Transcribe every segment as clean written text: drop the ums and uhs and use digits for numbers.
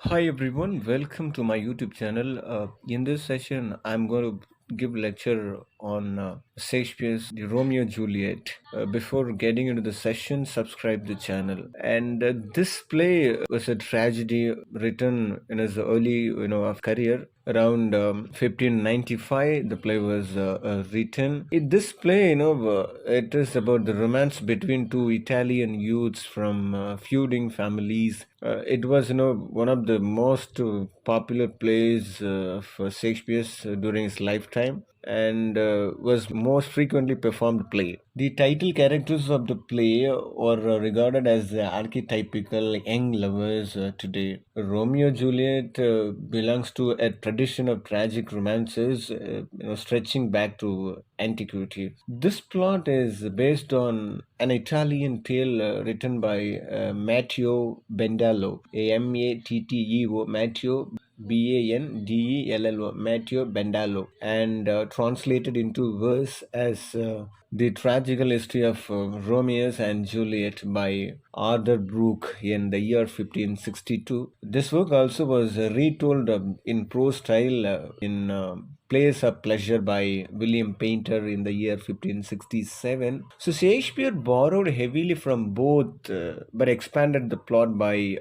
Hi everyone, welcome to my YouTube channel. In this session, I'm going to give lecture on Shakespeare's The Romeo and Juliet. Before getting into the session, subscribe the channel. And this play was a tragedy written in his early, of career. Around 1595, the play was written. This play, it is about the romance between two Italian youths from feuding families. It was, one of the most popular plays of Shakespeare's during his lifetime and was most frequently performed play. The title characters of the play are regarded as archetypical young lovers today. Romeo Juliet belongs to a tradition of tragic romances, stretching back to antiquity. This plot is based on an Italian tale written by Matteo Bendallo, Matteo, Matteo Bandelo, Matteo Bendallo, and translated into verse as The Tragical History of Romeo and Juliet by Arthur Brooke in the year 1562. This work also was retold in prose style in Plays of Pleasure by William Painter in the year 1567. So Shakespeare borrowed heavily from both but expanded the plot by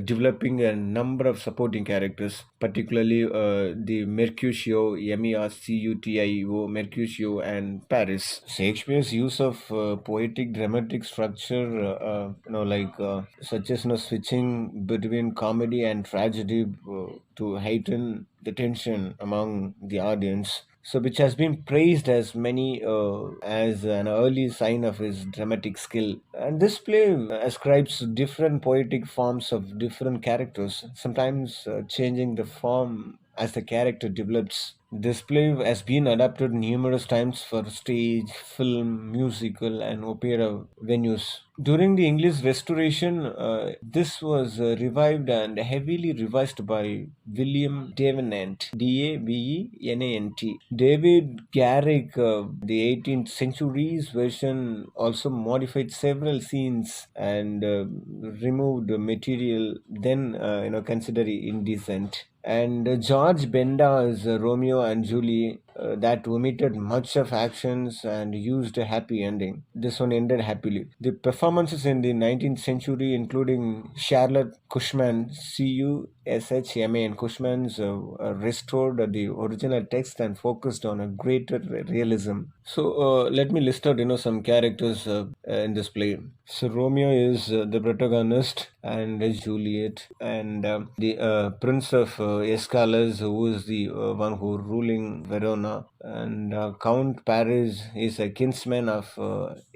developing a number of supporting characters, particularly the Mercutio, Mercutio, Mercutio, and Paris. Shakespeare's use of poetic dramatic structure, such as switching between comedy and tragedy to heighten the tension among the audience. So, which has been praised as many as an early sign of his dramatic skill. And this play ascribes different poetic forms of different characters, sometimes changing the form as the character develops. This play has been adapted numerous times for stage, film, musical, and opera venues. During the English Restoration, this was revived and heavily revised by William Davenant, Davenant. David Garrick, the 18th century's version, also modified several scenes and removed material then considered indecent. And George Benda's Romeo and Julie that omitted much of actions and used a happy ending. This one ended happily. The performances in the 19th century, including Charlotte Cushman, Cushman, Cushman's restored the original text and focused on a greater realism. So let me list out some characters in this play. So Romeo is the protagonist, and Juliet, and the Prince of Escalus, who is the one who ruling Verona, and Count Paris is a kinsman of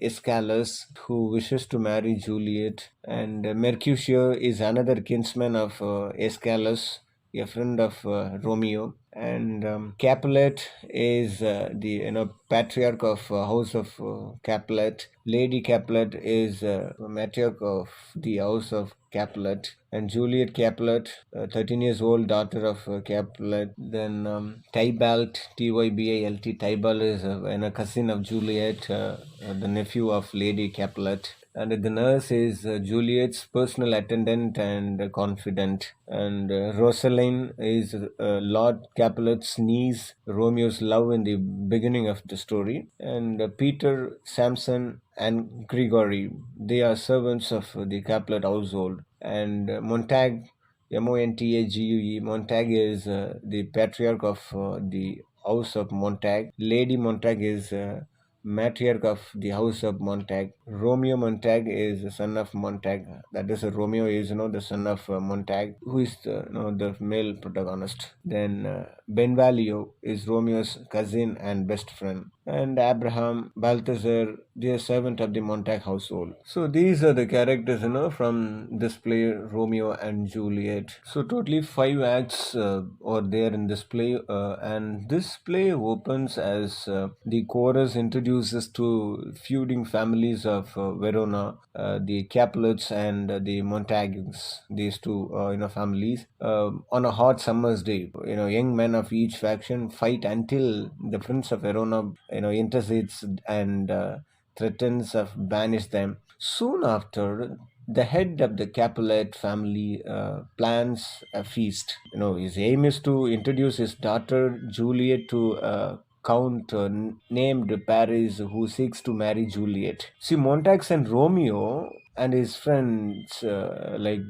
Escalus who wishes to marry Juliet, and Mercutio is another kinsman of Escalus, a friend of Romeo, and Capulet is the patriarch of House of Capulet. Lady Capulet is matriarch of the House of Capulet, and Juliet Capulet, 13 years old daughter of Capulet. Then Tybalt, Tybalt, Tybalt is a cousin of Juliet, the nephew of Lady Capulet. And the nurse is Juliet's personal attendant and confidant. And Rosaline is Lord Capulet's niece, Romeo's love in the beginning of the story. And Peter, Samson, and Gregory, they are servants of the Capulet household. And Montag, Montague, Montag is the patriarch of the House of Montag. Lady Montag is matriarch of the House of Montag. Romeo Montag is the son of Montag. That is, Romeo is the son of Montag, who is the male protagonist. Then Benvalio is Romeo's cousin and best friend, and Abraham, Balthazar, they are servant of the Montag household. So these are the characters from this play Romeo and Juliet. So totally five acts are there in this play, and this play opens as the chorus introduces to feuding families of Verona, the Capulets and the Montagues. These two families on a hot summer's day. Young men of each faction fight until the Prince of Verona intercedes and threatens of banish them. Soon after, the head of the Capulet family plans a feast. His aim is to introduce his daughter Juliet to Count named Paris, who seeks to marry Juliet. See, Montague and Romeo and his friends like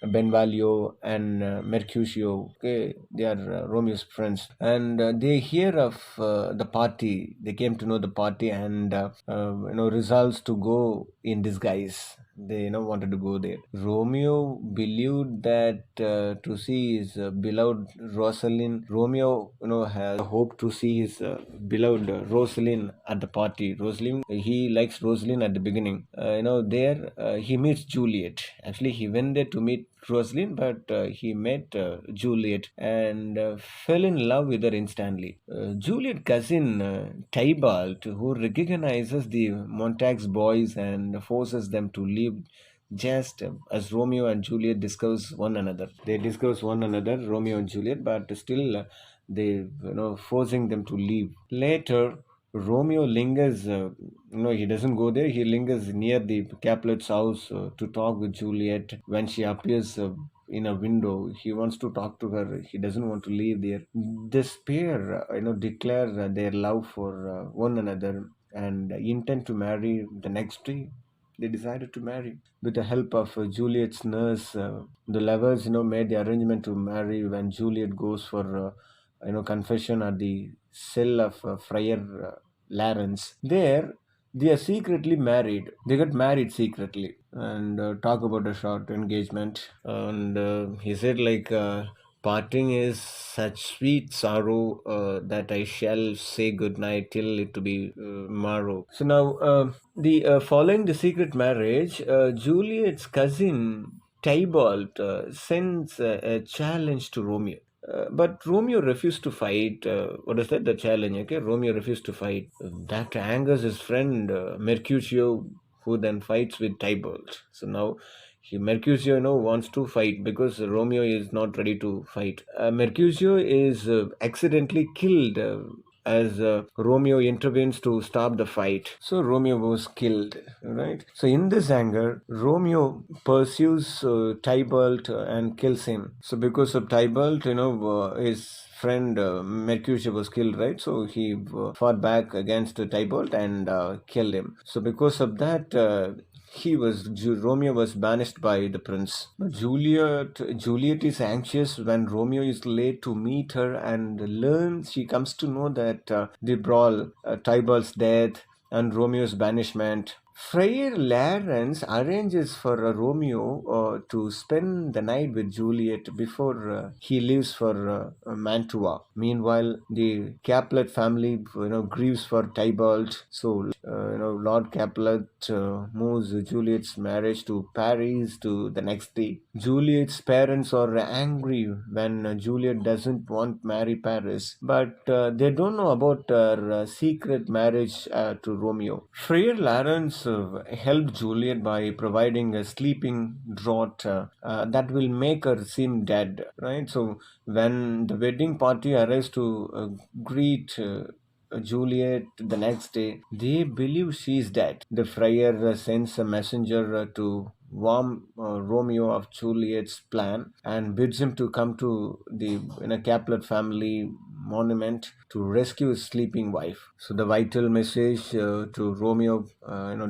Benvalio and Mercutio. Okay, they are Romeo's friends, and they hear of the party. They came to know the party, and resolves to go in disguise. They wanted to go there. Romeo believed that to see his beloved Rosalind. Romeo has hope to see his beloved Rosalind at the party. Rosalind, he likes Rosalind at the beginning. There he meets Juliet. Actually, he went there to meet Rosalind, but he met Juliet and fell in love with her instantly. Juliet cousin Tybalt, who recognizes the Montague's boys and forces them to leave just as Romeo and Juliet discuss one another. They discuss one another, Romeo and Juliet, but still they forcing them to leave. Later, Romeo lingers. He doesn't go there. He lingers near the Capulet's house to talk with Juliet. When she appears in a window, he wants to talk to her. He doesn't want to leave there. This pair, declare their love for one another and intend to marry the next day. They decided to marry with the help of Juliet's nurse. The lovers, made the arrangement to marry when Juliet goes for, confession at the cell of Friar Lawrence. There, they are secretly married. They got married secretly and talk about a short engagement. And he said, like, parting is such sweet sorrow that I shall say good night till it to be morrow. So now, the following the secret marriage, Juliet's cousin Tybalt sends a challenge to Romeo. But Romeo refused to fight. What is that? The challenge. Okay, Romeo refused to fight. That angers his friend Mercutio, who then fights with Tybalt. So now, Mercutio, wants to fight because Romeo is not ready to fight. Mercutio is accidentally killed. As Romeo intervenes to stop the fight. So Romeo was killed, right? So in this anger, Romeo pursues Tybalt and kills him. So because of Tybalt, his friend Mercutio was killed, right? So he fought back against Tybalt and killed him. So because of that, Romeo was banished by the prince. But Juliet is anxious when Romeo is late to meet her and learns. She comes to know that the brawl, Tybalt's death, and Romeo's banishment. Friar Lawrence arranges for Romeo to spend the night with Juliet before he leaves for Mantua. Meanwhile, the Capulet family, grieves for Tybalt. So, Lord Capulet moves Juliet's marriage to Paris to the next day. Juliet's parents are angry when Juliet doesn't want marry Paris, but they don't know about her secret marriage to Romeo. Friar Lawrence helped Juliet by providing a sleeping draught that will make her seem dead. Right. So when the wedding party arrives to greet Juliet the next day, they believe she is dead. The friar sends a messenger to warn Romeo of Juliet's plan and bids him to come to the Capulet family monument to rescue his sleeping wife. So the vital message to Romeo,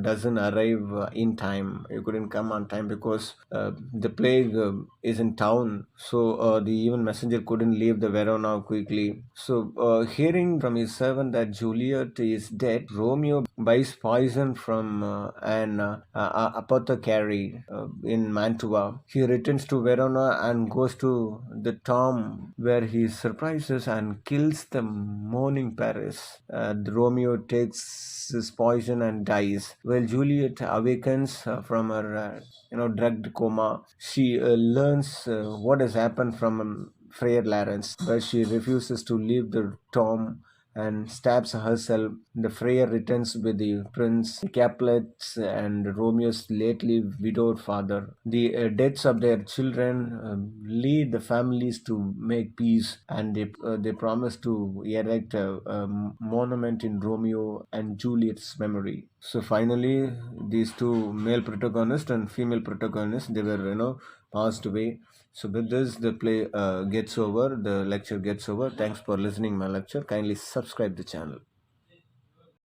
doesn't arrive in time. He couldn't come on time because the plague is in town. So the even messenger couldn't leave the Verona quickly. So hearing from his servant that Juliet is dead, Romeo buys poison from an apothecary in Mantua. He returns to Verona and goes to the tomb where he surprises and kills the mourning Paris. Romeo takes his poison and dies. While Juliet awakens from her, drugged coma, she learns what has happened from Friar Lawrence, but she refuses to leave the tomb and stabs herself. The Freya returns with the prince, the Capulets, and Romeo's lately widowed father. The deaths of their children lead the families to make peace, and they promise to erect a monument in Romeo and Juliet's memory. So finally, these two male protagonists and female protagonists, they were passed away. So with this, the play gets over. The lecture gets over. Thanks for listening my lecture. Kindly subscribe the channel.